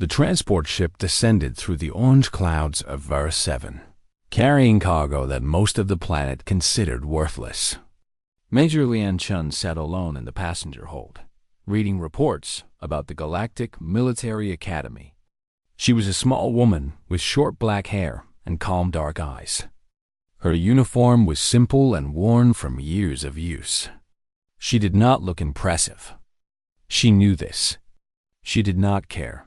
The transport ship descended through the orange clouds of Verse 7, carrying cargo that most of the planet considered worthless. Major Lian Chun sat alone in the passenger hold, reading reports about the Galactic Military Academy. She was a small woman with short black hair and calm dark eyes. Her uniform was simple and worn from years of use. She did not look impressive. She knew this. She did not care.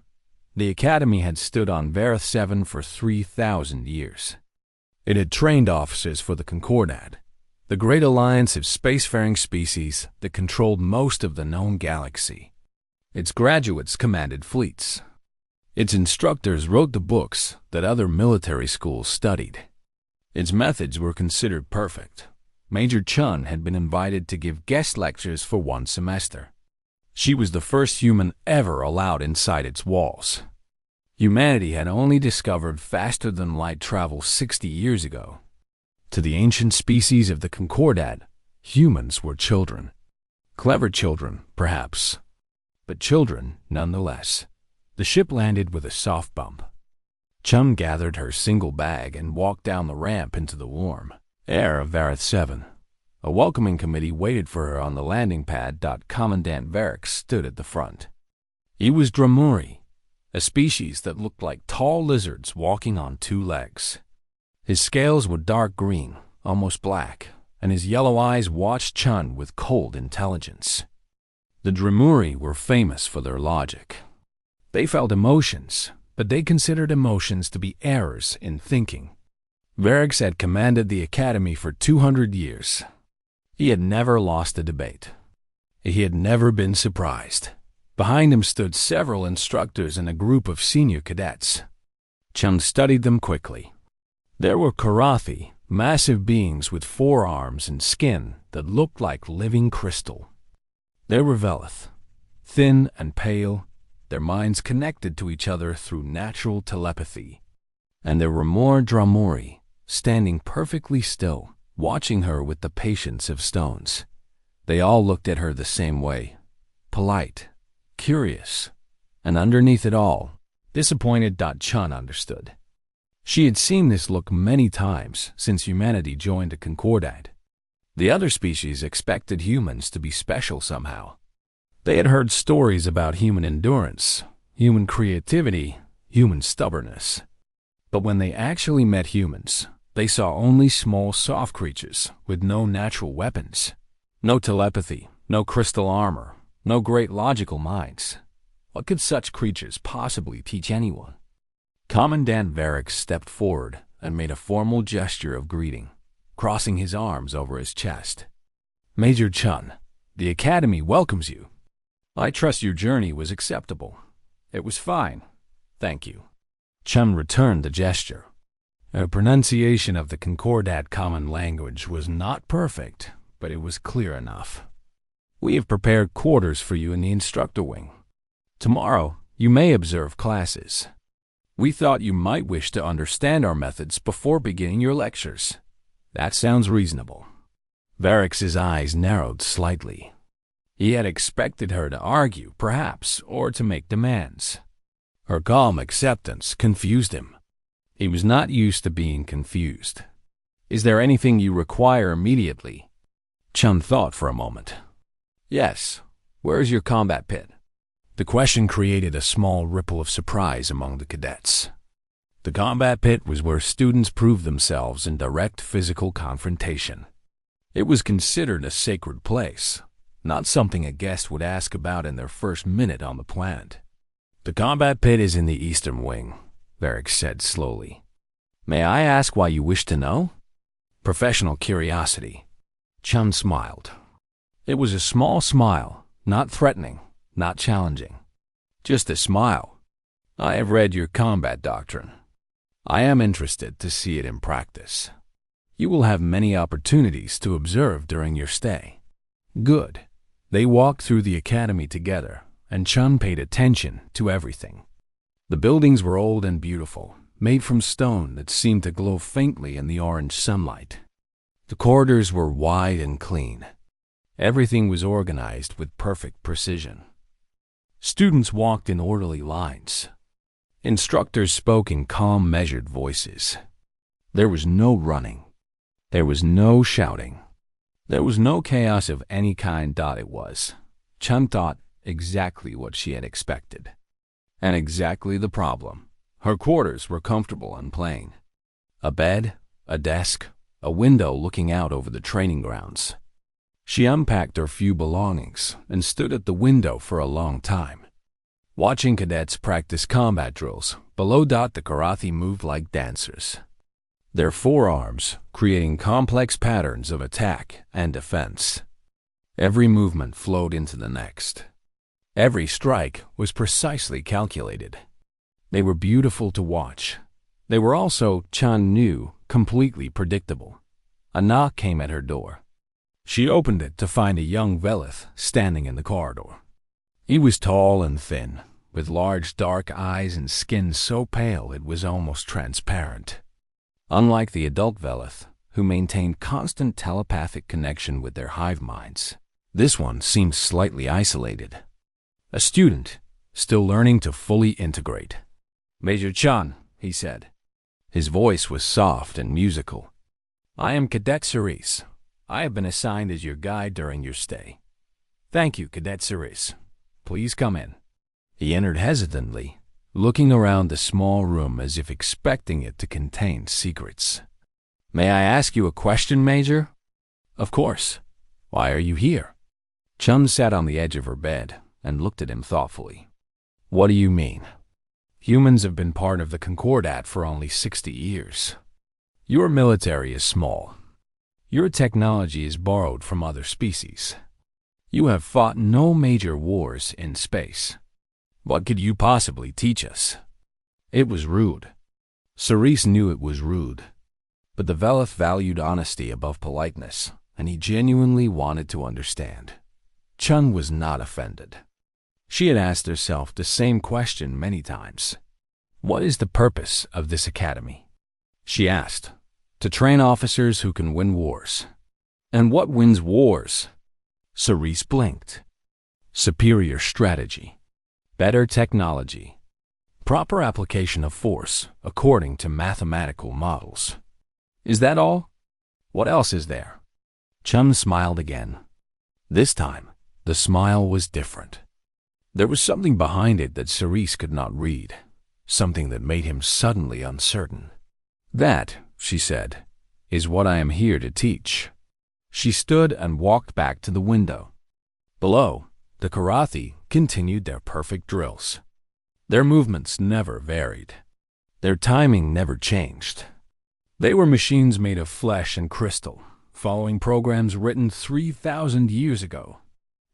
The Academy had stood on Verith 7 for 3,000 years. It had trained officers for the Concordat, the great alliance of spacefaring species that controlled most of the known galaxy. Its graduates commanded fleets. Its instructors wrote the books that other military schools studied. Its methods were considered perfect. Major Chun had been invited to give guest lectures for 1 semester. She was the first human ever allowed inside its walls. Humanity had only discovered faster-than-light travel 60 years ago. To the ancient species of the Concordat, humans were children. Clever children, perhaps, but children nonetheless. The ship landed with a soft bump. Chum gathered her single bag and walked down the ramp into the warm air of Verith 7. A welcoming committee waited for her on the landing pad. Commandant Varric stood at the front. He was Dramuri, a species that looked like tall lizards walking on 2 legs. His scales were dark green, almost black, and his yellow eyes watched Chun with cold intelligence. The Dramuri were famous for their logic. They felt emotions, but they considered emotions to be errors in thinking. Varric had commanded the Academy for 200 years. He had never lost a debate. He had never been surprised. Behind him stood several instructors and a group of senior cadets. Chun studied them quickly. There were Karathi, massive beings with 4 arms and skin that looked like living crystal. There were Velith, thin and pale, their minds connected to each other through natural telepathy. And there were more Dramuri, standing perfectly still, watching her with the patience of stones. They all looked at her the same way, polite, curious, and underneath it all, disappointed. Chun understood. She had seen this look many times since humanity joined a Concordat. The other species expected humans to be special somehow. They had heard stories about human endurance, human creativity, human stubbornness. But when they actually met humans, they saw only small, soft creatures with no natural weapons, no telepathy, no crystal armor, no great logical minds. What could such creatures possibly teach anyone? Commandant Varric stepped forward and made a formal gesture of greeting, crossing his arms over his chest. Major Chun, the Academy welcomes you. I trust your journey was acceptable. It was fine. Thank you. Chun returned the gesture. Her pronunciation of the Concordat common language was not perfect, but it was clear enough. We have prepared quarters for you in the instructor wing. Tomorrow, you may observe classes. We thought you might wish to understand our methods before beginning your lectures. That sounds reasonable. Varric's eyes narrowed slightly. He had expected her to argue, perhaps, or to make demands. Her calm acceptance confused him. He was not used to being confused. Is there anything you require immediately? Chun thought for a moment. Yes. Where is your combat pit? The question created a small ripple of surprise among the cadets. The combat pit was where students proved themselves in direct physical confrontation. It was considered a sacred place, not something a guest would ask about in their first minute on the planet. The combat pit is in the eastern wing, Varric said slowly. May I ask why you wish to know? Professional curiosity. Chun smiled. It was a small smile, not threatening, not challenging. Just a smile. I have read your combat doctrine. I am interested to see it in practice. You will have many opportunities to observe during your stay. Good. They walked through the academy together, and Chun paid attention to everything. The buildings were old and beautiful, made from stone that seemed to glow faintly in the orange sunlight. The corridors were wide and clean. Everything was organized with perfect precision. Students walked in orderly lines. Instructors spoke in calm, measured voices. There was no running. There was no shouting. There was no chaos of any kind. It was, Chun thought, exactly what she had expected. And exactly the problem. Her quarters were comfortable and plain. A bed, a desk, a window looking out over the training grounds. She unpacked her few belongings and stood at the window for a long time, watching cadets practice combat drills. Below, the Karathi moved like dancers, their forearms creating complex patterns of attack and defense. Every movement flowed into the next. Every strike was precisely calculated. They were beautiful to watch. They were also, Chun knew, completely predictable. A knock came at her door. She opened it to find a young Velith standing in the corridor. He was tall and thin, with large dark eyes and skin so pale it was almost transparent. Unlike the adult Velith, who maintained constant telepathic connection with their hive minds, this one seemed slightly isolated. A student, still learning to fully integrate. "Major Chun," he said. His voice was soft and musical. "I am Cadet Cerise. I have been assigned as your guide during your stay." "Thank you, Cadet Cerise. Please come in." He entered hesitantly, looking around the small room as if expecting it to contain secrets. "May I ask you a question, Major?" "Of course. Why are you here?" Chun sat on the edge of her bed and looked at him thoughtfully. "What do you mean?" "Humans have been part of the Concordat for only 60 years. Your military is small. Your technology is borrowed from other species. You have fought no major wars in space. What could you possibly teach us?" It was rude. Cerise knew it was rude. But the Velith valued honesty above politeness, and he genuinely wanted to understand. Chun was not offended. She had asked herself the same question many times. "What is the purpose of this academy?" she asked. "To train officers who can win wars." "And what wins wars?" Cerise blinked. "Superior strategy, better technology, proper application of force according to mathematical models." "Is that all? What else is there?" Chun smiled again. This time, the smile was different. There was something behind it that Cerise could not read, something that made him suddenly uncertain. "That," she said, "is what I am here to teach." She stood and walked back to the window. Below, the Karathi continued their perfect drills. Their movements never varied. Their timing never changed. They were machines made of flesh and crystal, following programs written 3,000 years ago.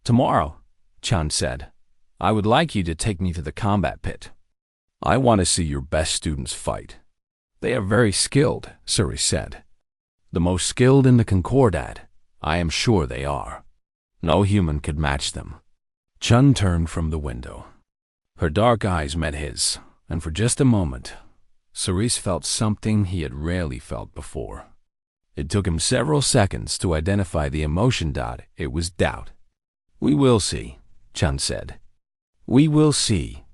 "Tomorrow," Chun said, "I would like you to take me to the combat pit. I want to see your best students fight." "They are very skilled," Cerise said. "The most skilled in the Concordat. I am sure they are. No human could match them." Chun turned from the window. Her dark eyes met his, and for just a moment, Cerise felt something he had rarely felt before. It took him several seconds to identify the emotion. It was doubt. "We will see," Chun said. "We will see."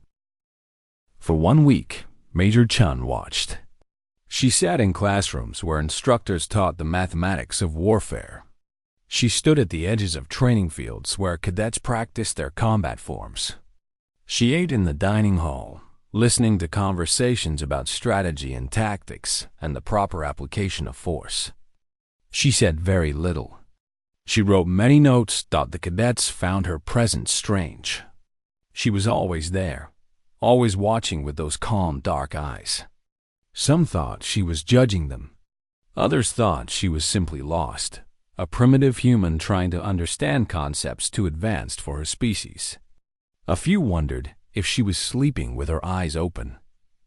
For 1 week, Major Chun watched. She sat in classrooms where instructors taught the mathematics of warfare. She stood at the edges of training fields where cadets practiced their combat forms. She ate in the dining hall, listening to conversations about strategy and tactics and the proper application of force. She said very little. She wrote many notes. The cadets found her presence strange. She was always there, always watching with those calm, dark eyes. Some thought she was judging them. Others thought she was simply lost, a primitive human trying to understand concepts too advanced for her species. A few wondered if she was sleeping with her eyes open.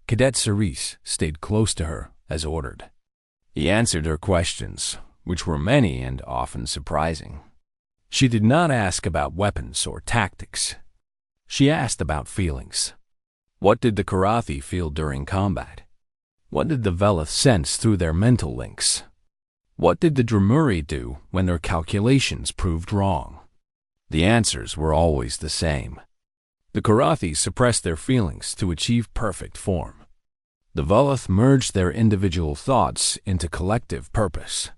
Cadet Cerise stayed close to her, as ordered. He answered her questions, which were many and often surprising. She did not ask about weapons or tactics. She asked about feelings. What did the Karathi feel during combat? What did the Velith sense through their mental links? What did the Dramuri do when their calculations proved wrong? The answers were always the same. The Karathi suppressed their feelings to achieve perfect form. The Voloth merged their individual thoughts into collective purpose.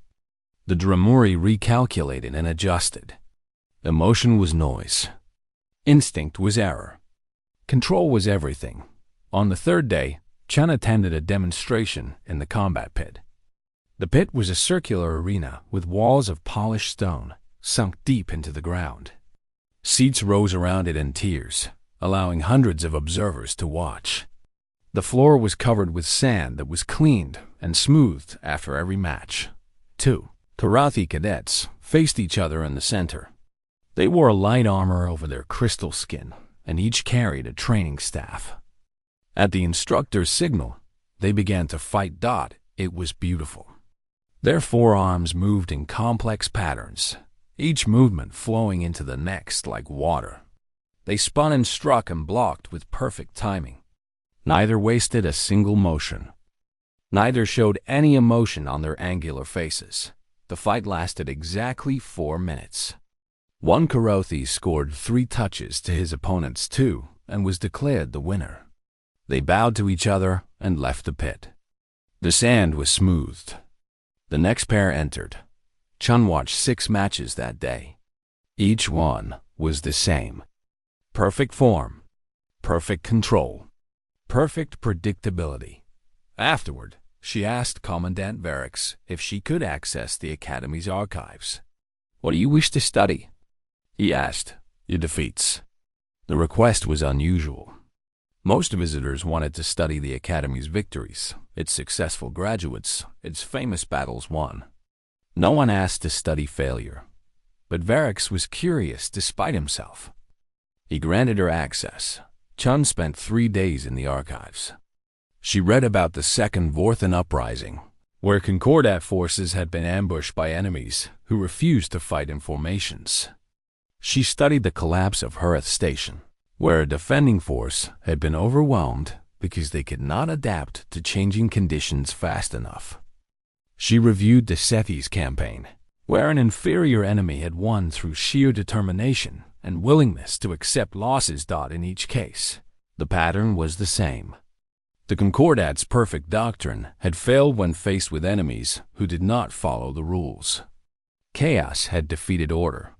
The Dramuri recalculated and adjusted. Emotion was noise. Instinct was error. Control was everything. On the third day, Chun attended a demonstration in the combat pit. The pit was a circular arena with walls of polished stone sunk deep into the ground. Seats rose around it in tiers, allowing hundreds of observers to watch. The floor was covered with sand that was cleaned and smoothed after every match. 2 Karathi cadets faced each other in the center. They wore light armor over their crystal skin, and each carried a training staff. At the instructor's signal, they began to fight. It was beautiful. Their forearms moved in complex patterns, each movement flowing into the next like water. They spun and struck and blocked with perfect timing. Neither wasted a single motion. Neither showed any emotion on their angular faces. The fight lasted exactly 4 minutes. One Karathi scored 3 touches to his opponent's 2 and was declared the winner. They bowed to each other and left the pit. The sand was smoothed. The next pair entered. Chun watched 6 matches that day. Each one was the same. Perfect form, perfect control, perfect predictability. Afterward, she asked Commandant Varix if she could access the Academy's archives. "What do you wish to study?" he asked. "Your defeats." The request was unusual. Most visitors wanted to study the Academy's victories, its successful graduates, its famous battles won. No one asked to study failure. But Varix was curious despite himself. He granted her access. Chun spent 3 days in the archives. She read about the Second Vorthan Uprising, where Concordat forces had been ambushed by enemies who refused to fight in formations. She studied the collapse of Hurath Station, where a defending force had been overwhelmed because they could not adapt to changing conditions fast enough. She reviewed the Sethis campaign, where an inferior enemy had won through sheer determination and willingness to accept losses. In each case, the pattern was the same. The Concordat's perfect doctrine had failed when faced with enemies who did not follow the rules. Chaos had defeated order.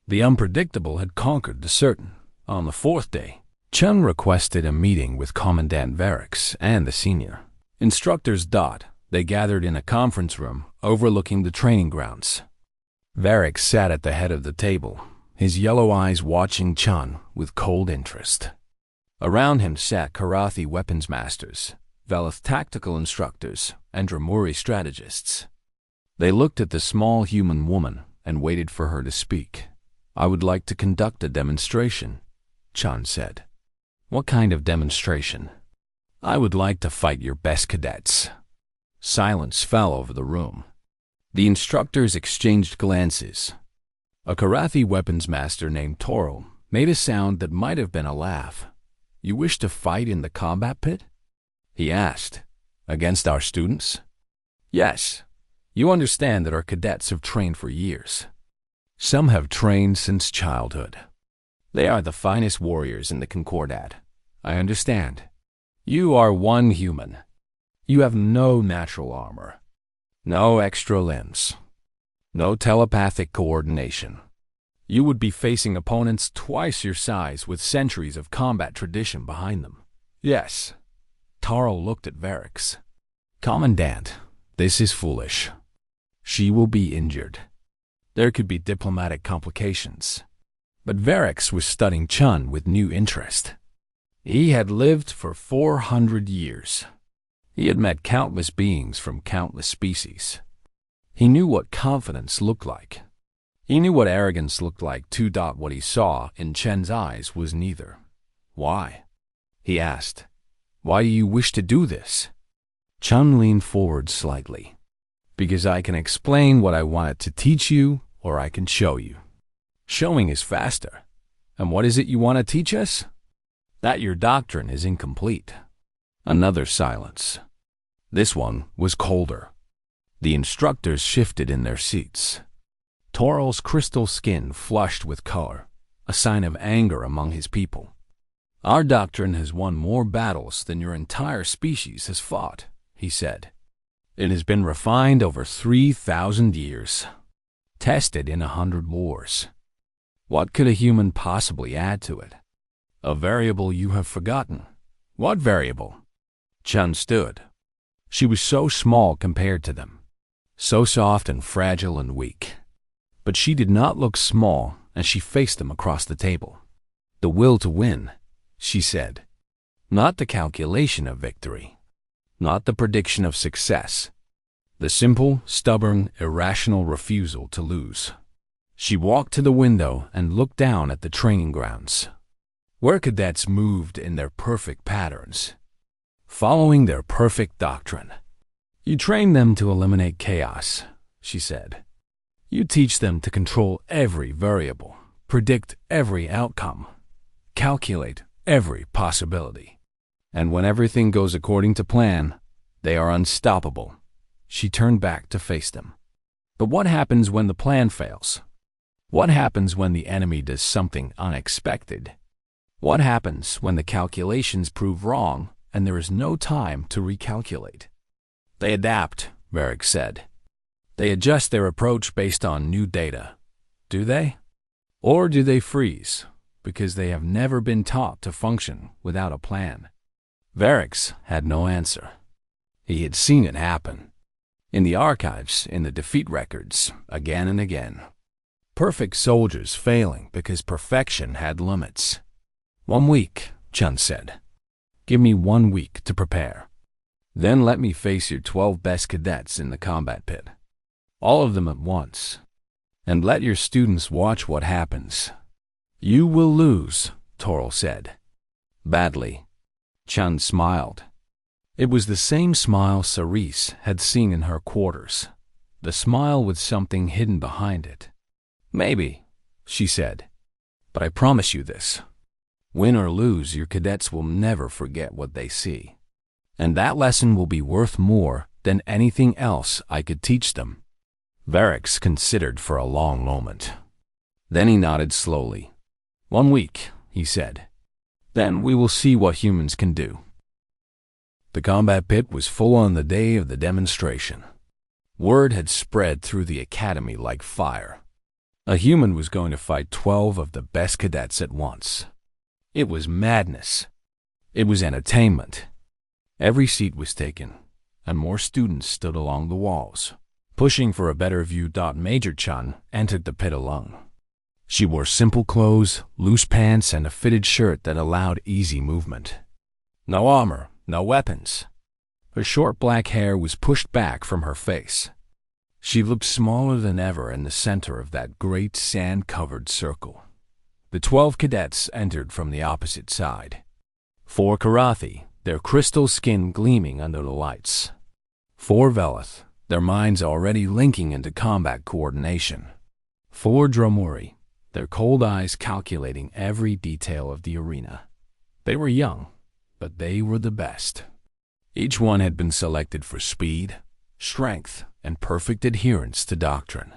The unpredictable had conquered the certain. On the 4th day, Chun requested a meeting with Commandant Varix and the senior instructors. They gathered in a conference room overlooking the training grounds. Varix sat at the head of the table, his yellow eyes watching Chun with cold interest. Around him sat Karathi weapons masters, Veloth tactical instructors, and Dramuri strategists. They looked at the small human woman and waited for her to speak. "I would like to conduct a demonstration," Chun said. "What kind of demonstration?" "I would like to fight your best cadets." Silence fell over the room. The instructors exchanged glances. A Karathi weapons master named Toro made a sound that might have been a laugh. "You wish to fight in the combat pit?" he asked. "Against our students?" "Yes. You understand that our cadets have trained for years. Some have trained since childhood. They are the finest warriors in the Concordat. I understand. You are one human. You have no natural armor, no extra limbs, no telepathic coordination. You would be facing opponents twice your size with centuries of combat tradition behind them." "Yes." Taro looked at Varix. "Commandant, this is foolish. She will be injured. There could be diplomatic complications." But Varix was studying Chun with new interest. He had lived for 400 years. He had met countless beings from countless species. He knew what confidence looked like. He knew what arrogance looked like too. What he saw in Chen's eyes was neither. "Why?" he asked. "Why do you wish to do this?" Chun leaned forward slightly. "Because I can explain what I wanted to teach you, or I can show you. Showing is faster. And what is it you want to teach us?" "That your doctrine is incomplete." Another silence. This one was colder. The instructors shifted in their seats. Toro's crystal skin flushed with color, a sign of anger among his people. Our doctrine has won more battles than your entire species has fought, he said. It has been refined over 3,000 years, tested in 100 wars. What could a human possibly add to it? A variable you have forgotten. What variable? Chun stood. She was so small compared to them, so soft and fragile and weak. But she did not look small as she faced them across the table. The will to win, she said. Not the calculation of victory, not the prediction of success. The simple, stubborn, irrational refusal to lose. She walked to the window and looked down at the training grounds, where cadets moved in their perfect patterns, following their perfect doctrine. You train them to eliminate chaos, she said. You teach them to control every variable, predict every outcome, calculate every possibility. And when everything goes according to plan, they are unstoppable. She turned back to face them. But what happens when the plan fails? What happens when the enemy does something unexpected? What happens when the calculations prove wrong and there is no time to recalculate? They adapt, Varric said. They adjust their approach based on new data. Do they? Or do they freeze because they have never been taught to function without a plan? Varric had no answer. He had seen it happen. In the archives, in the defeat records, again and again. Perfect soldiers failing because perfection had limits. 1 week, Chun said. Give me 1 week to prepare. Then let me face your 12 best cadets in the combat pit. All of them at once. And let your students watch what happens. You will lose, Toril said. Badly. Chun smiled. It was the same smile Cerise had seen in her quarters. The smile with something hidden behind it. Maybe, she said. But I promise you this. Win or lose, your cadets will never forget what they see. And that lesson will be worth more than anything else I could teach them. Varric considered for a long moment. Then he nodded slowly. 1 week, he said. Then we will see what humans can do. The combat pit was full on the day of the demonstration. Word had spread through the academy like fire. A human was going to fight 12 of the best cadets at once. It was madness. It was entertainment. Every seat was taken, and more students stood along the walls, pushing for a better view. Major Chun entered the pit alone. She wore simple clothes, loose pants, and a fitted shirt that allowed easy movement. No armor, no weapons. Her short black hair was pushed back from her face. She looked smaller than ever in the center of that great sand-covered circle. The 12 cadets entered from the opposite side. 4 Karathi, their crystal skin gleaming under the lights. 4 Velith, their minds already linking into combat coordination. 4 Dromuri, their cold eyes calculating every detail of the arena. They were young, but they were the best. Each one had been selected for speed, strength, and perfect adherence to doctrine.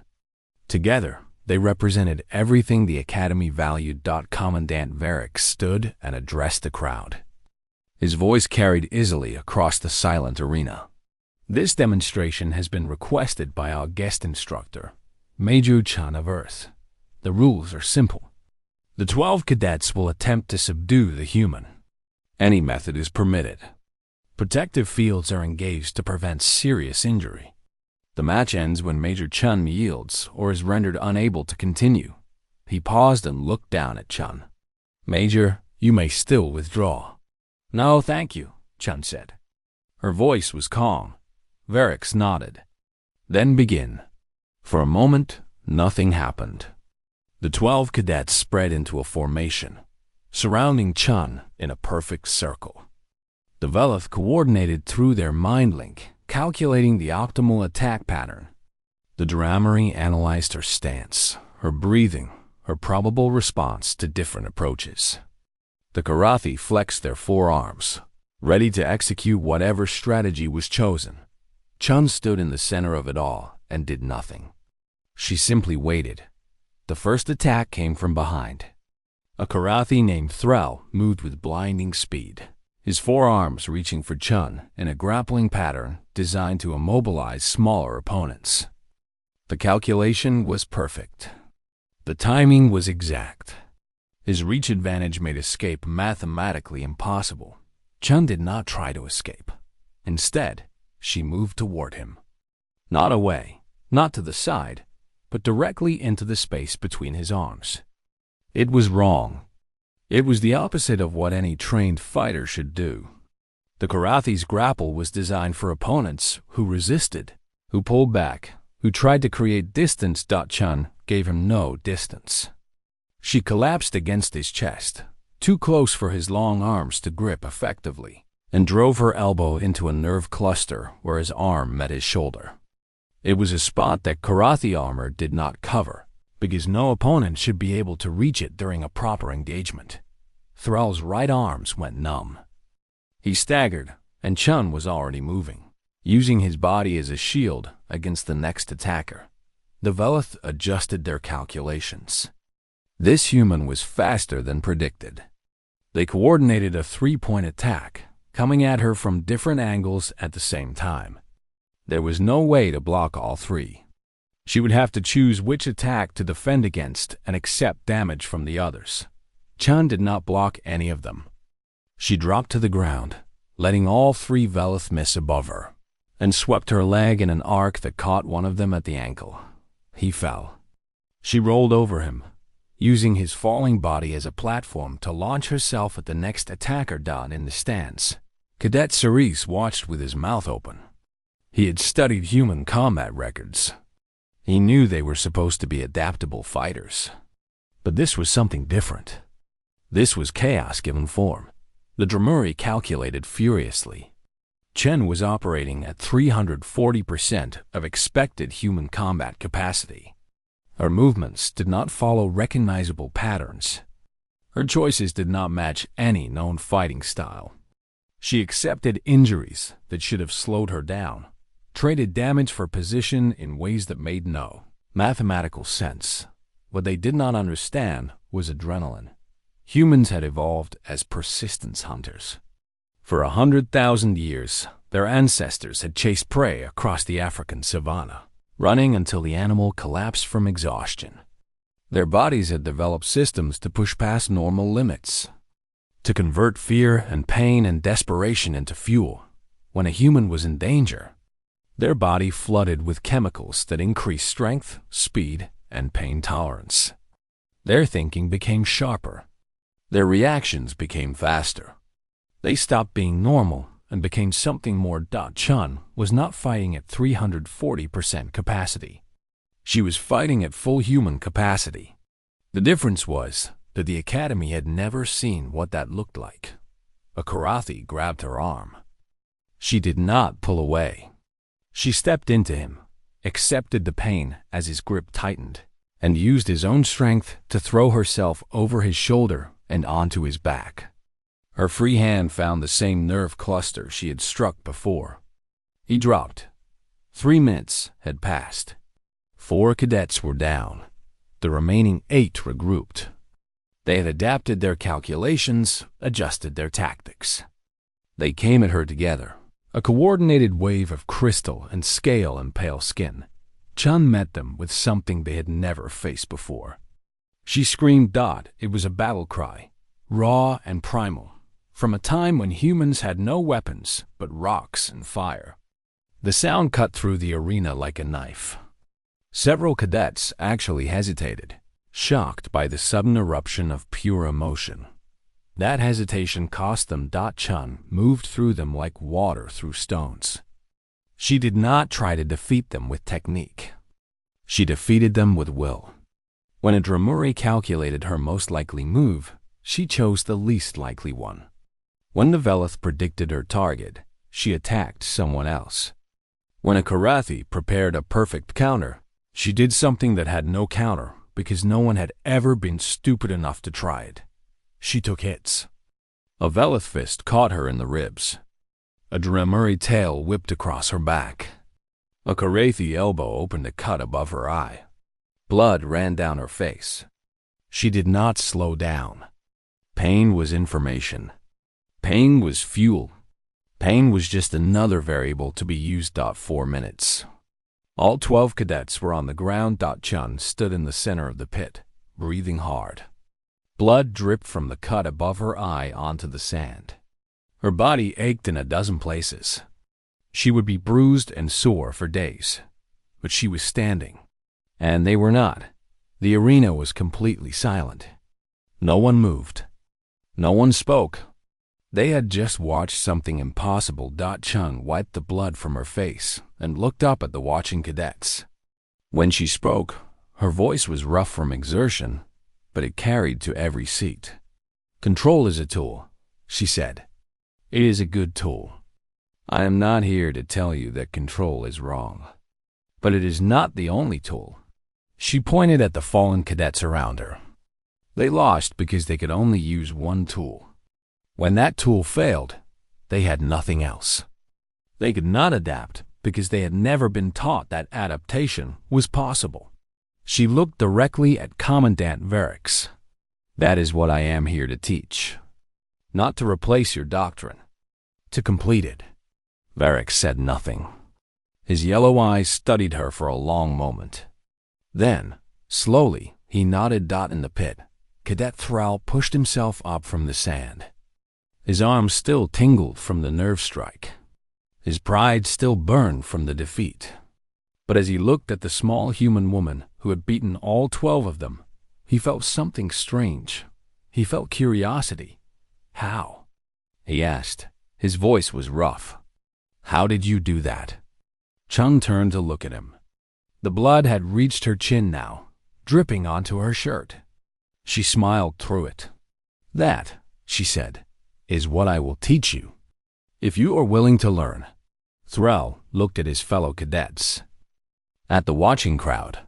Together, they represented everything the Academy valued. Commandant Varric stood and addressed the crowd. His voice carried easily across the silent arena. This demonstration has been requested by our guest instructor, Major Chun of Earth. The rules are simple. The 12 cadets will attempt to subdue the human. Any method is permitted. Protective fields are engaged to prevent serious injury. The match ends when Major Chun yields or is rendered unable to continue. He paused and looked down at Chun. Major, you may still withdraw. No, thank you, Chun said. Her voice was calm. Varric nodded. Then begin. For a moment, nothing happened. The 12 cadets spread into a formation, surrounding Chun in a perfect circle. The Velith coordinated through their mind link, calculating the optimal attack pattern. The Dromuri analyzed her stance, her breathing, her probable response to different approaches. The Karathi flexed their forearms, ready to execute whatever strategy was chosen. Chun stood in the center of it all and did nothing. She simply waited. The first attack came from behind. A Karathi named Thrall moved with blinding speed, his forearms reaching for Chun in a grappling pattern designed to immobilize smaller opponents. The calculation was perfect. The timing was exact. His reach advantage made escape mathematically impossible. Chun did not try to escape. Instead, she moved toward him. Not away, not to the side, but directly into the space between his arms. It was wrong. It was the opposite of what any trained fighter should do. The Karathi's grapple was designed for opponents who resisted, who pulled back, who tried to create distance. Chun gave him no distance. She collapsed against his chest, too close for his long arms to grip effectively, and drove her elbow into a nerve cluster where his arm met his shoulder. It was a spot that Karathi armor did not cover, because no opponent should be able to reach it during a proper engagement. Thrall's right arms went numb. He staggered, and Chun was already moving, using his body as a shield against the next attacker. The Velith adjusted their calculations. This human was faster than predicted. They coordinated a three-point attack, coming at her from different angles at the same time. There was no way to block all three. She would have to choose which attack to defend against and accept damage from the others. Chun did not block any of them. She dropped to the ground, letting all three Velith miss above her, and swept her leg in an arc that caught one of them at the ankle. He fell. She rolled over him, using his falling body as a platform to launch herself at the next attacker in the stands. Cadet Cerise watched with his mouth open. He had studied human combat records. He knew they were supposed to be adaptable fighters. But this was something different. This was chaos given form. The Dromuri calculated furiously. Chen was operating at 340% of expected human combat capacity. Her movements did not follow recognizable patterns. Her choices did not match any known fighting style. She accepted injuries that should have slowed her down, traded damage for position in ways that made no mathematical sense. What they did not understand was adrenaline. Humans had evolved as persistence hunters. For 100,000 years, their ancestors had chased prey across the African savanna, running until the animal collapsed from exhaustion. Their bodies had developed systems to push past normal limits, to convert fear and pain and desperation into fuel. When a human was in danger, their body flooded with chemicals that increased strength, speed, and pain tolerance. Their thinking became sharper. Their reactions became faster. They stopped being normal and became something more. Chun was not fighting at 340% capacity. She was fighting at full human capacity. The difference was that the Academy had never seen what that looked like. A Karathi grabbed her arm. She did not pull away. She stepped into him, accepted the pain as his grip tightened, and used his own strength to throw herself over his shoulder and onto his back. Her free hand found the same nerve cluster she had struck before. He dropped. 3 minutes had passed. 4 cadets were down. The remaining 8 regrouped. They had adapted their calculations, adjusted their tactics. They came at her together, a coordinated wave of crystal and scale and pale skin. Chun met them with something they had never faced before. She screamed. It was a battle cry, raw and primal, from a time when humans had no weapons but rocks and fire. The sound cut through the arena like a knife. Several cadets actually hesitated, shocked by the sudden eruption of pure emotion. That hesitation cost them. Chun moved through them like water through stones. She did not try to defeat them with technique. She defeated them with will. When a Dromuri calculated her most likely move, she chose the least likely one. When the Velith predicted her target, she attacked someone else. When a Karathi prepared a perfect counter, she did something that had no counter because no one had ever been stupid enough to try it. She took hits. A Velith fist caught her in the ribs. A Dromuri tail whipped across her back. A Karathi elbow opened a cut above her eye. Blood ran down her face. She did not slow down. Pain was information. Pain was fuel. Pain was just another variable to be used. 4 minutes. All 12 cadets were on the ground. Chun stood in the center of the pit, breathing hard. Blood dripped from the cut above her eye onto the sand. Her body ached in a dozen places. She would be bruised and sore for days. But she was standing. And they were not. The arena was completely silent. No one moved. No one spoke. They had just watched something impossible. Chun wiped the blood from her face and looked up at the watching cadets. When she spoke, her voice was rough from exertion, but it carried to every seat. "Control is a tool," she said. "It is a good tool. I am not here to tell you that control is wrong. But it is not the only tool." She pointed at the fallen cadets around her. They lost because they could only use one tool. When that tool failed, they had nothing else. They could not adapt because they had never been taught that adaptation was possible. She looked directly at Commandant Varix. "That is what I am here to teach. Not to replace your doctrine. To complete it." Varix said nothing. His yellow eyes studied her for a long moment. Then, slowly, he nodded. In the pit, Cadet Thrall pushed himself up from the sand. His arms still tingled from the nerve strike. His pride still burned from the defeat. But as he looked at the small human woman who had beaten all 12 of them, he felt something strange. He felt curiosity. "How?" he asked. His voice was rough. "How did you do that?" Chun turned to look at him. The blood had reached her chin now, dripping onto her shirt. She smiled through it. "That," she said, "is what I will teach you, if you are willing to learn." Thrall looked at his fellow cadets, at the watching crowd,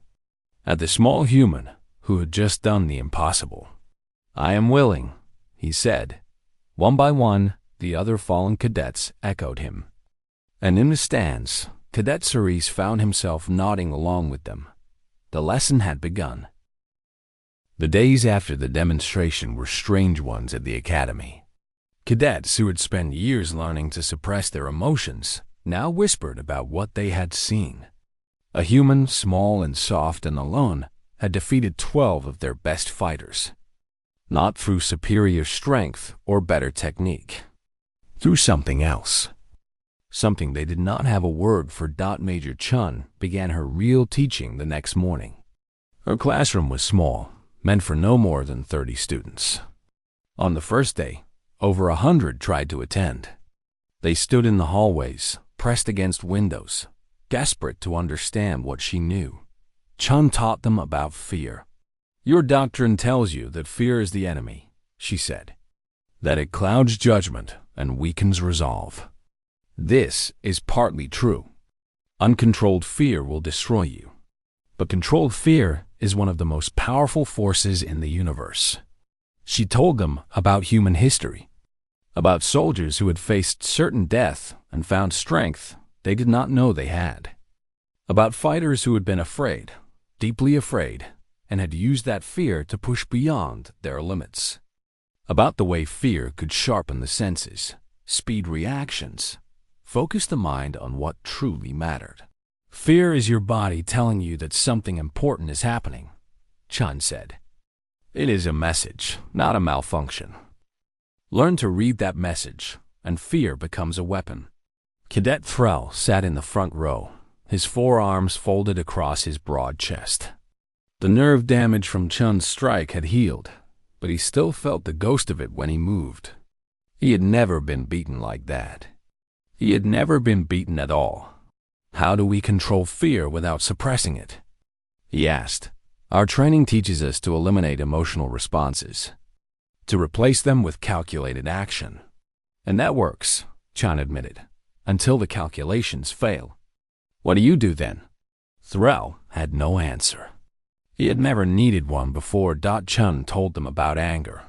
at the small human who had just done the impossible. "I am willing," he said. One by one, the other fallen cadets echoed him. And in the stands, Cadet Cerise found himself nodding along with them. The lesson had begun. The days after the demonstration were strange ones at the academy. Cadets who had spent years learning to suppress their emotions now whispered about what they had seen. A human, small and soft and alone, had defeated 12 of their best fighters. Not through superior strength or better technique. Through something else. Something they did not have a word for. Major Chun began her real teaching the next morning. Her classroom was small, meant for no more than 30 students. On the first day, over 100 tried to attend. They stood in the hallways, pressed against windows, desperate to understand what she knew. Chun taught them about fear. "Your doctrine tells you that fear is the enemy," she said. "That it clouds judgment and weakens resolve. This is partly true. Uncontrolled fear will destroy you. But controlled fear is one of the most powerful forces in the universe." She told them about human history, about soldiers who had faced certain death and found strength they did not know they had, about fighters who had been afraid, deeply afraid, and had used that fear to push beyond their limits, about the way fear could sharpen the senses, speed reactions, focus the mind on what truly mattered. "Fear is your body telling you that something important is happening," Chun said. "It is a message, not a malfunction. Learn to read that message, and fear becomes a weapon." Cadet Thrall sat in the front row, his forearms folded across his broad chest. The nerve damage from Chun's strike had healed, but he still felt the ghost of it when he moved. He had never been beaten like that. He had never been beaten at all. "How do we control fear without suppressing it?" he asked. "Our training teaches us to eliminate emotional responses, to replace them with calculated action. And that works," Chun admitted, "until the calculations fail." "What do you do then?" Thrall had no answer. He had never needed one before. Chun told them about anger.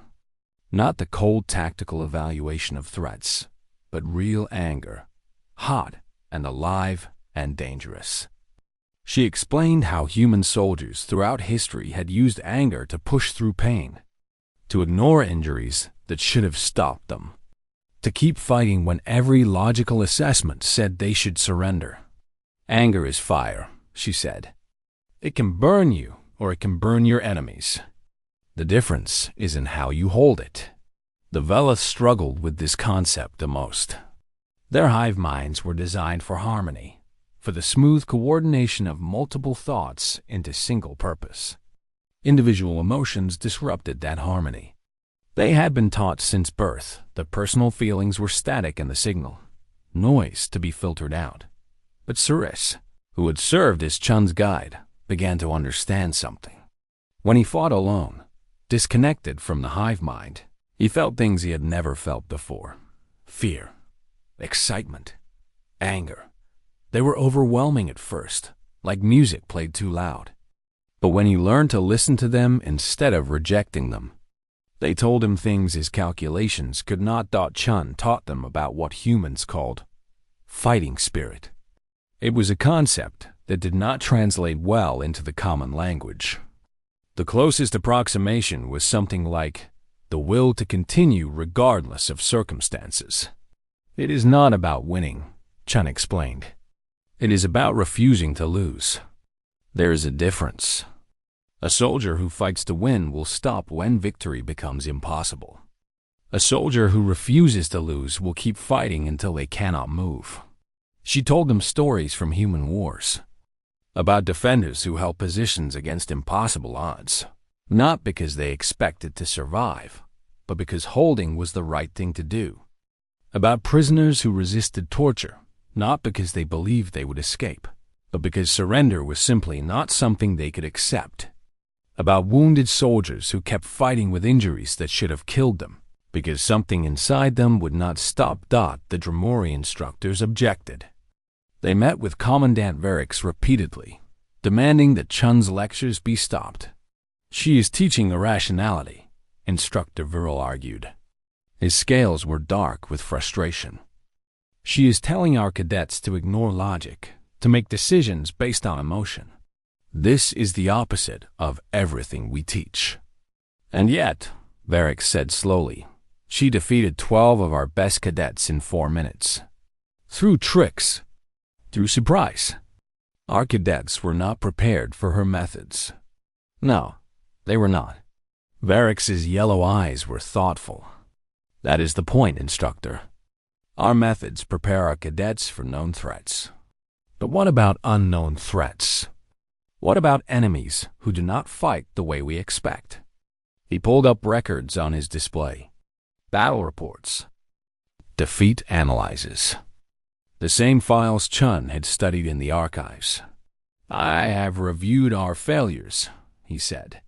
Not the cold tactical evaluation of threats, but real anger, hot and alive and dangerous. She explained how human soldiers throughout history had used anger to push through pain, to ignore injuries that should have stopped them, to keep fighting when every logical assessment said they should surrender. Anger is fire, she said. It can burn you, or it can burn your enemies. The difference is in how you hold it. The Veloth struggled with this concept the most. Their hive minds were designed for harmony, for the smooth coordination of multiple thoughts into single purpose. Individual emotions disrupted that harmony. They had been taught since birth that personal feelings were static in the signal, noise to be filtered out. But Ceres, who had served as Chun's guide, began to understand something. When he fought alone, disconnected from the hive mind, he felt things he had never felt before. Fear, excitement, anger. They were overwhelming at first, like music played too loud. But when he learned to listen to them instead of rejecting them, they told him things his calculations could not. Chun taught them about what humans called fighting spirit. It was a concept that did not translate well into the common language. The closest approximation was something like the will to continue regardless of circumstances. It is not about winning, Chun explained. It is about refusing to lose. There is a difference. A soldier who fights to win will stop when victory becomes impossible. A soldier who refuses to lose will keep fighting until they cannot move. She told them stories from human wars, about defenders who held positions against impossible odds, not because they expected to survive, but because holding was the right thing to do. About prisoners who resisted torture, not because they believed they would escape, but because surrender was simply not something they could accept. About wounded soldiers who kept fighting with injuries that should have killed them, because something inside them would not stop. The Dromori instructors objected. They met with Commandant Varix repeatedly, demanding that Chun's lectures be stopped. She is teaching irrationality, Instructor Viral argued. His scales were dark with frustration. She is telling our cadets to ignore logic, to make decisions based on emotion. This is the opposite of everything we teach. And yet, Varix said slowly, she defeated 12 of our best cadets in 4 minutes. Through tricks, through surprise. Our cadets were not prepared for her methods. No, they were not. Varix's yellow eyes were thoughtful. That is the point, Instructor. Our methods prepare our cadets for known threats. But what about unknown threats? What about enemies who do not fight the way we expect? He pulled up records on his display. Battle reports. Defeat analyzes. The same files Chun had studied in the archives. I have reviewed our failures, he said.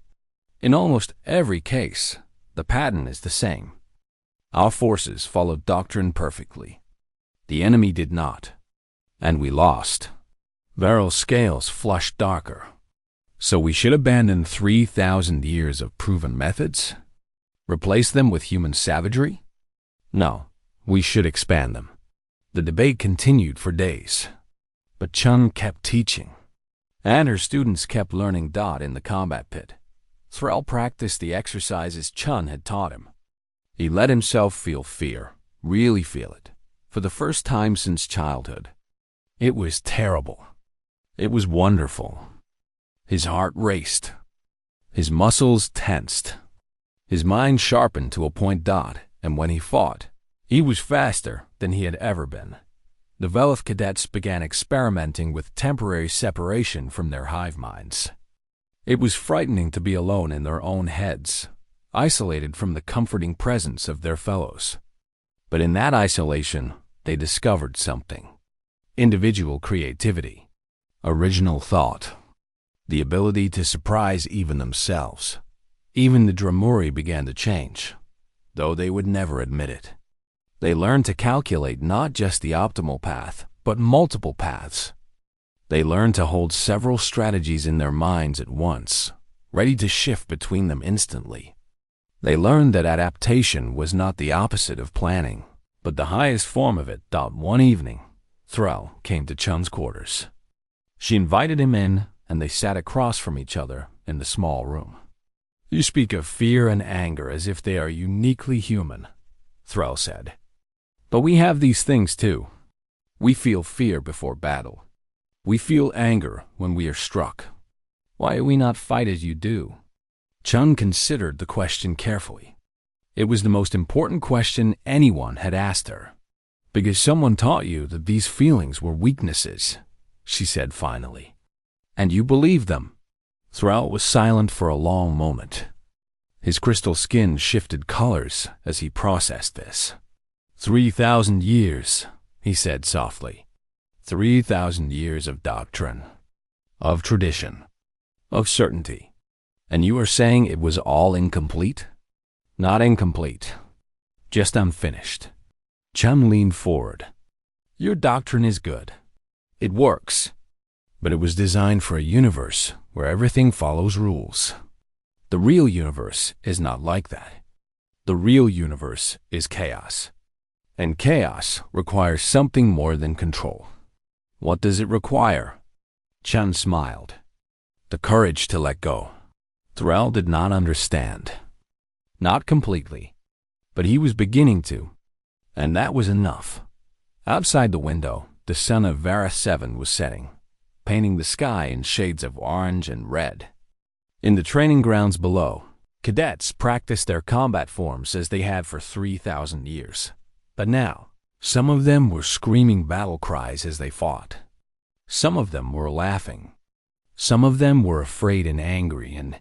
In almost every case, the pattern is the same. Our forces followed doctrine perfectly. The enemy did not, and we lost. Varel's scales flushed darker. So we should abandon 3,000 years of proven methods? Replace them with human savagery? No, we should expand them. The debate continued for days. But Chun kept teaching, and her students kept learning in the combat pit. Thrall practiced the exercises Chun had taught him. He let himself feel fear, really feel it, for the first time since childhood. It was terrible. It was wonderful. His heart raced. His muscles tensed. His mind sharpened to a point. And when he fought, he was faster than he had ever been. The Veloth cadets began experimenting with temporary separation from their hive minds. It was frightening to be alone in their own heads, isolated from the comforting presence of their fellows. But in that isolation, they discovered something. Individual creativity, original thought, the ability to surprise even themselves. Even the Dromori began to change, though they would never admit it. They learned to calculate not just the optimal path, but multiple paths. They learned to hold several strategies in their minds at once, ready to shift between them instantly. They learned that adaptation was not the opposite of planning, but the highest form of it. One evening, Thrall came to Chun's quarters. She invited him in, and they sat across from each other in the small room. "You speak of fear and anger as if they are uniquely human," Thrall said. "But we have these things too. We feel fear before battle. We feel anger when we are struck. Why do we not fight as you do?" Chun considered the question carefully. It was the most important question anyone had asked her. "Because someone taught you that these feelings were weaknesses," she said finally. "And you believed them." Thrall was silent for a long moment. His crystal skin shifted colors as he processed this. 3,000 years, he said softly. 3,000 years of doctrine, of tradition, of certainty. And you are saying it was all incomplete? Not incomplete, just unfinished. Chun leaned forward. Your doctrine is good. It works. But it was designed for a universe where everything follows rules. The real universe is not like that. The real universe is chaos. And chaos requires something more than control. What does it require? Chun smiled. The courage to let go. Thrall did not understand. Not completely. But he was beginning to. And that was enough. Outside the window, the sun of Varus 7 was setting, painting the sky in shades of orange and red. In the training grounds below, cadets practiced their combat forms as they had for 3,000 years. But now, some of them were screaming battle cries as they fought. Some of them were laughing. Some of them were afraid and angry and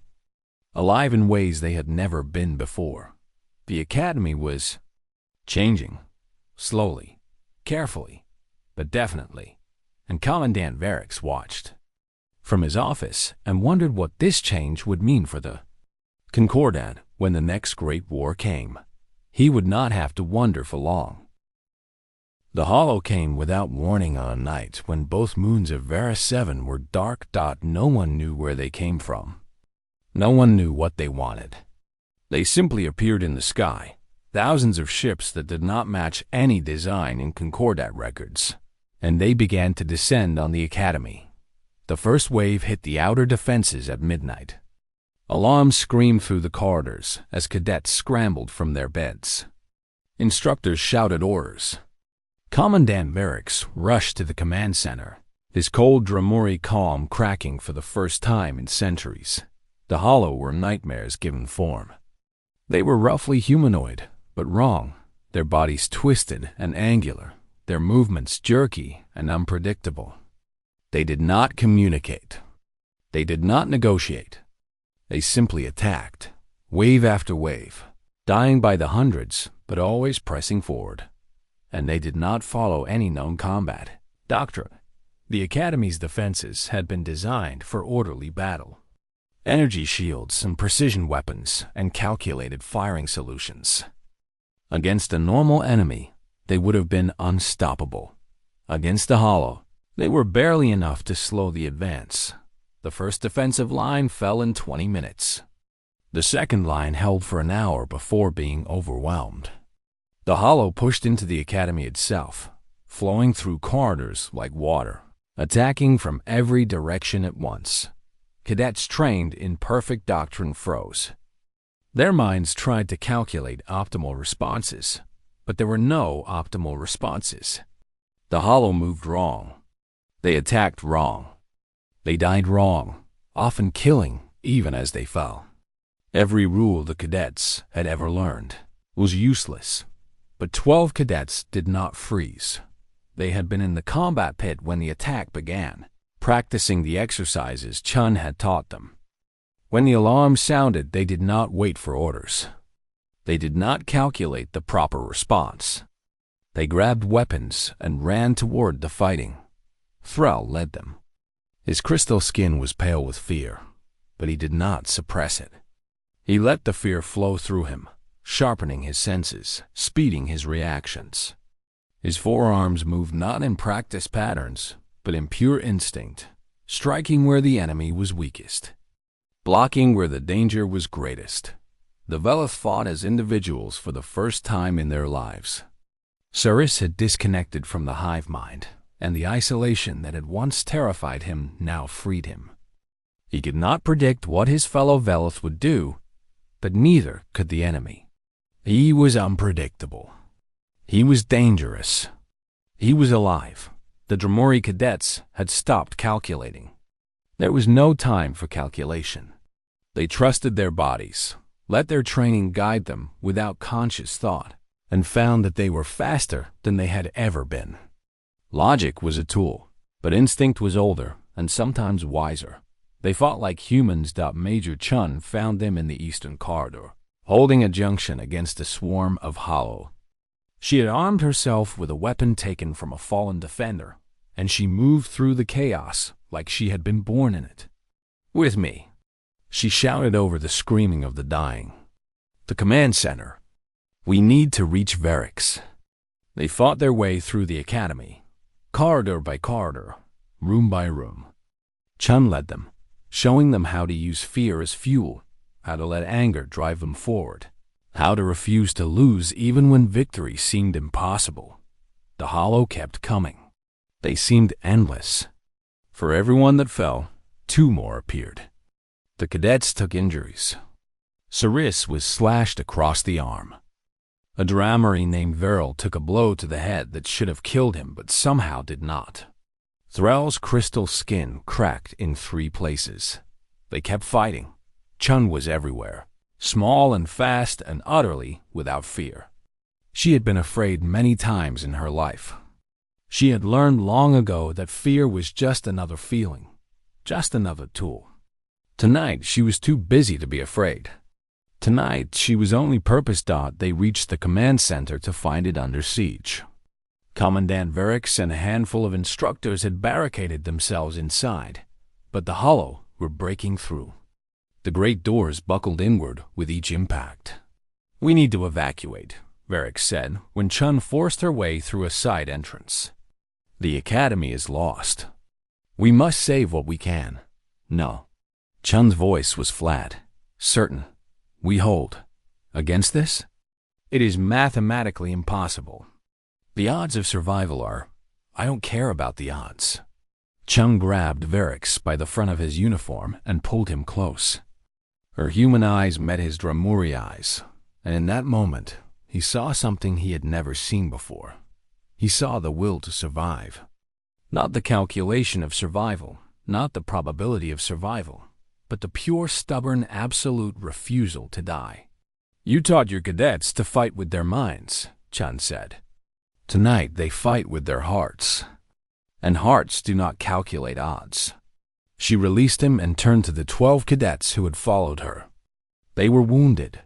alive in ways they had never been before. The academy was changing, slowly, carefully, but definitely, and Commandant Varix watched from his office and wondered what this change would mean for the Concordat when the next great war came. He would not have to wonder for long. The hollow came without warning on a night when both moons of Varus 7 were dark. No one knew where they came from. No one knew what they wanted. They simply appeared in the sky, thousands of ships that did not match any design in Concordat records, and they began to descend on the academy. The first wave hit the outer defenses at midnight. Alarms screamed through the corridors as cadets scrambled from their beds. Instructors shouted orders. Commandant Varix rushed to the command center, his cold Dramori calm cracking for the first time in centuries. The hollow were nightmares given form. They were roughly humanoid, but wrong, their bodies twisted and angular, their movements jerky and unpredictable. They did not communicate. They did not negotiate. They simply attacked, wave after wave, dying by the hundreds, but always pressing forward. And they did not follow any known combat doctrine. The Academy's defenses had been designed for orderly battle. Energy shields and precision weapons and calculated firing solutions. Against a normal enemy, they would have been unstoppable. Against the hollow, they were barely enough to slow the advance. The first defensive line fell in 20 minutes. The second line held for an hour before being overwhelmed. The hollow pushed into the academy itself, flowing through corridors like water, attacking from every direction at once. Cadets trained in perfect doctrine froze. Their minds tried to calculate optimal responses, but there were no optimal responses. The hollow moved wrong. They attacked wrong. They died wrong, often killing even as they fell. Every rule the cadets had ever learned was useless, but 12 cadets did not freeze. They had been in the combat pit when the attack began, practicing the exercises Chun had taught them. When the alarm sounded, they did not wait for orders. They did not calculate the proper response. They grabbed weapons and ran toward the fighting. Thrall led them. His crystal skin was pale with fear, but he did not suppress it. He let the fear flow through him, sharpening his senses, speeding his reactions. His forearms moved not in practice patterns, but in pure instinct, striking where the enemy was weakest, blocking where the danger was greatest. The Velith fought as individuals for the first time in their lives. Saris had disconnected from the hive mind, and the isolation that had once terrified him now freed him. He could not predict what his fellow Velith would do, but neither could the enemy. He was unpredictable. He was dangerous. He was alive. The Dromori cadets had stopped calculating. There was no time for calculation. They trusted their bodies, let their training guide them without conscious thought, and found that they were faster than they had ever been. Logic was a tool, but instinct was older and sometimes wiser. They fought like humans. Major Chun found them in the eastern corridor, holding a junction against a swarm of hollow. She had armed herself with a weapon taken from a fallen defender, and she moved through the chaos like she had been born in it. "With me," she shouted over the screaming of the dying. "The command center. We need to reach Verix." They fought their way through the academy, corridor by corridor, room by room. Chun led them, showing them how to use fear as fuel, how to let anger drive them forward, how to refuse to lose even when victory seemed impossible. The hollow kept coming. They seemed endless. For every one that fell, 2 more appeared. The cadets took injuries. Ceris was slashed across the arm. A Dromori named Viral took a blow to the head that should have killed him but somehow did not. Threll's crystal skin cracked in 3 places. They kept fighting. Chun was everywhere, small and fast and utterly without fear. She had been afraid many times in her life. She had learned long ago that fear was just another feeling, just another tool. Tonight she was too busy to be afraid. Tonight she was only purposed they reached the command center to find it under siege. Commandant Verix and a handful of instructors had barricaded themselves inside, but the hollow were breaking through. The great doors buckled inward with each impact. "We need to evacuate," Verix said when Chun forced her way through a side entrance. "The academy is lost. We must save what we can." "No." Chun's voice was flat, certain. "We hold. Against this? It is mathematically impossible. The odds of survival are... I don't care about the odds." Chun grabbed Verix by the front of his uniform and pulled him close. Her human eyes met his Dromori eyes, and in that moment, he saw something he had never seen before. He saw the will to survive. Not the calculation of survival, not the probability of survival, but the pure, stubborn, absolute refusal to die. "You taught your cadets to fight with their minds," Chun said. "Tonight they fight with their hearts. And hearts do not calculate odds." She released him and turned to the 12 cadets who had followed her. They were wounded.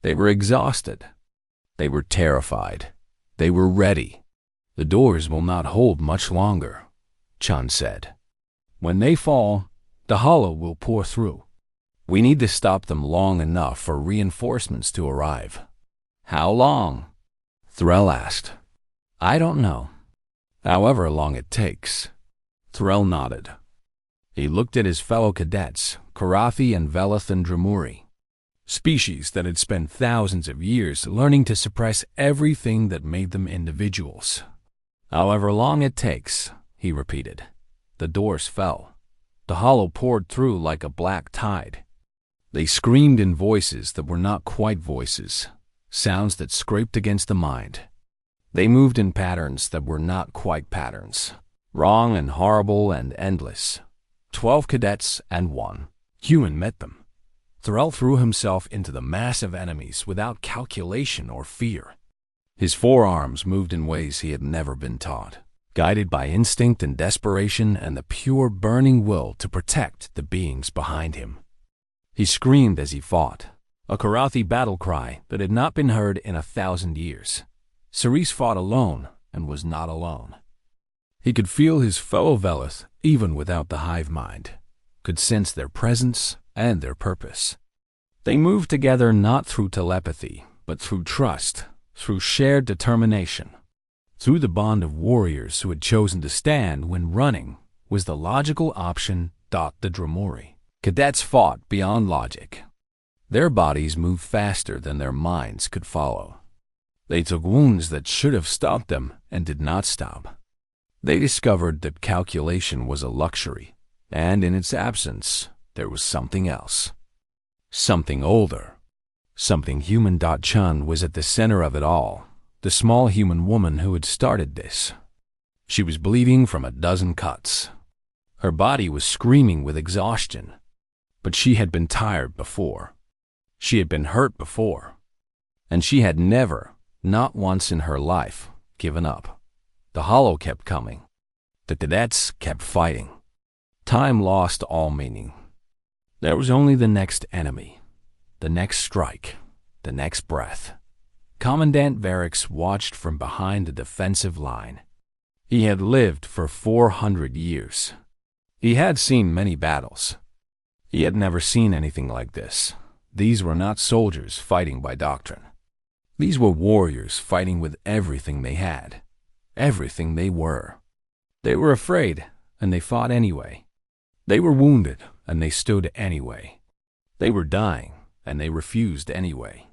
They were exhausted. They were terrified. They were ready. "The doors will not hold much longer," Chun said. "When they fall, the hollow will pour through. We need to stop them long enough for reinforcements to arrive." "How long?" Threll asked. "I don't know. However long it takes." Threll nodded. He looked at his fellow cadets, Karathi and Velith and Dromori, species that had spent thousands of years learning to suppress everything that made them individuals. "However long it takes," he repeated. The doors fell. The hollow poured through like a black tide. They screamed in voices that were not quite voices, sounds that scraped against the mind. They moved in patterns that were not quite patterns, wrong and horrible and endless. 12 cadets and 1 human met them. Threll threw himself into the mass of enemies without calculation or fear. His forearms moved in ways he had never been taught, guided by instinct and desperation and the pure burning will to protect the beings behind him. He screamed as he fought, a Karathi battle cry that had not been heard in 1,000 years. Cerise fought alone and was not alone. He could feel his fellow Velith even without the hive mind, could sense their presence and their purpose. They moved together not through telepathy, but through trust, through shared determination, through the bond of warriors who had chosen to stand when running was the logical option. The Dromori cadets fought beyond logic. Their bodies moved faster than their minds could follow. They took wounds that should have stopped them and did not stop. They discovered that calculation was a luxury, and in its absence, there was something else. Something older. Something human. Chun was at the center of it all, the small human woman who had started this. She was bleeding from a dozen cuts. Her body was screaming with exhaustion. But she had been tired before. She had been hurt before. And she had never, not once in her life, given up. The hollow kept coming. The cadets kept fighting. Time lost all meaning. There was only the next enemy, the next strike, the next breath. Commandant Varix watched from behind the defensive line. He had lived for 400 years. He had seen many battles. He had never seen anything like this. These were not soldiers fighting by doctrine. These were warriors fighting with everything they had, everything they were. They were afraid, and they fought anyway. They were wounded, and they stood anyway. They were dying, and they refused anyway.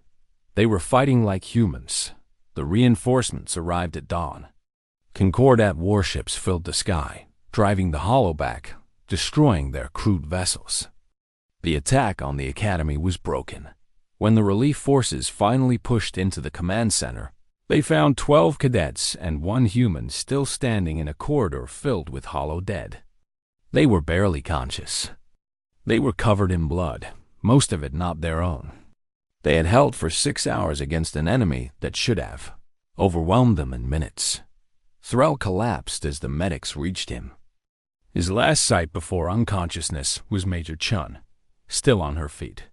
They were fighting like humans. The reinforcements arrived at dawn. Concordat warships filled the sky, driving the hollow back, destroying their crewed vessels. The attack on the academy was broken. When the relief forces finally pushed into the command center, they found 12 cadets and 1 human still standing in a corridor filled with hollow dead. They were barely conscious. They were covered in blood, most of it not their own. They had held for 6 hours against an enemy that should have overwhelmed them in minutes. Thrall collapsed as the medics reached him. His last sight before unconsciousness was Major Chun, still on her feet,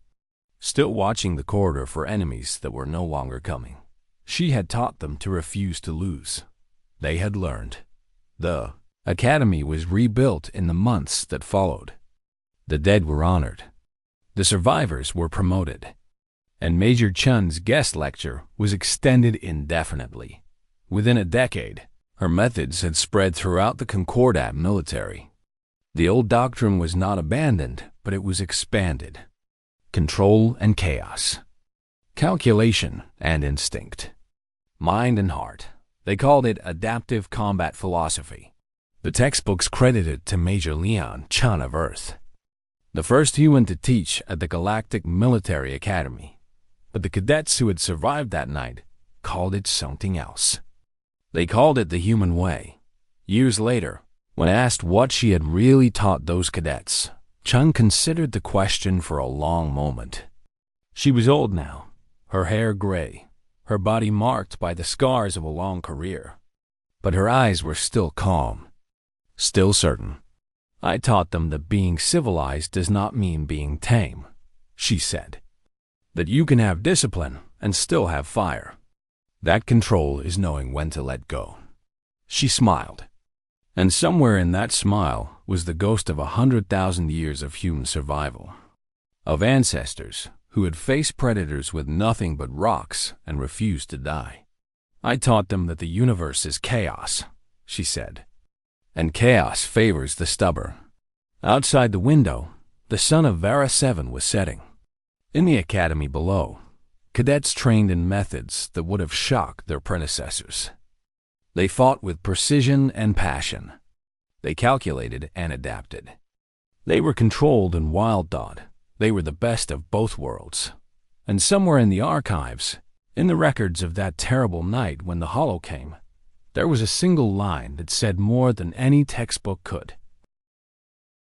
still watching the corridor for enemies that were no longer coming. She had taught them to refuse to lose. They had learned. The academy was rebuilt in the months that followed. The dead were honored. The survivors were promoted. And Major Chun's guest lecture was extended indefinitely. Within a decade, her methods had spread throughout the Concordat military. The old doctrine was not abandoned, but it was expanded. Control and chaos. Calculation and instinct. Mind and heart. They called it adaptive combat philosophy. The textbooks credited to Major Leon Chun of Earth, the first human to teach at the Galactic Military Academy. But the cadets who had survived that night called it something else. They called it the human way. Years later, when asked what she had really taught those cadets, Chun considered the question for a long moment. She was old now, her hair gray, her body marked by the scars of a long career. But her eyes were still calm, still certain. I taught them that being civilized does not mean being tame, she said. That you can have discipline and still have fire. That control is knowing when to let go. She smiled. And somewhere in that smile was the ghost of 100,000 years of human survival. Of ancestors who had faced predators with nothing but rocks and refused to die. I taught them that the universe is chaos, she said. And chaos favors the stubborn. Outside the window, the sun of Vara 7 was setting. In the academy below, cadets trained in methods that would have shocked their predecessors. They fought with precision and passion. They calculated and adapted. They were controlled and wild-thought. They were the best of both worlds. And somewhere in the archives, in the records of that terrible night when the hollow came, there was a single line that said more than any textbook could.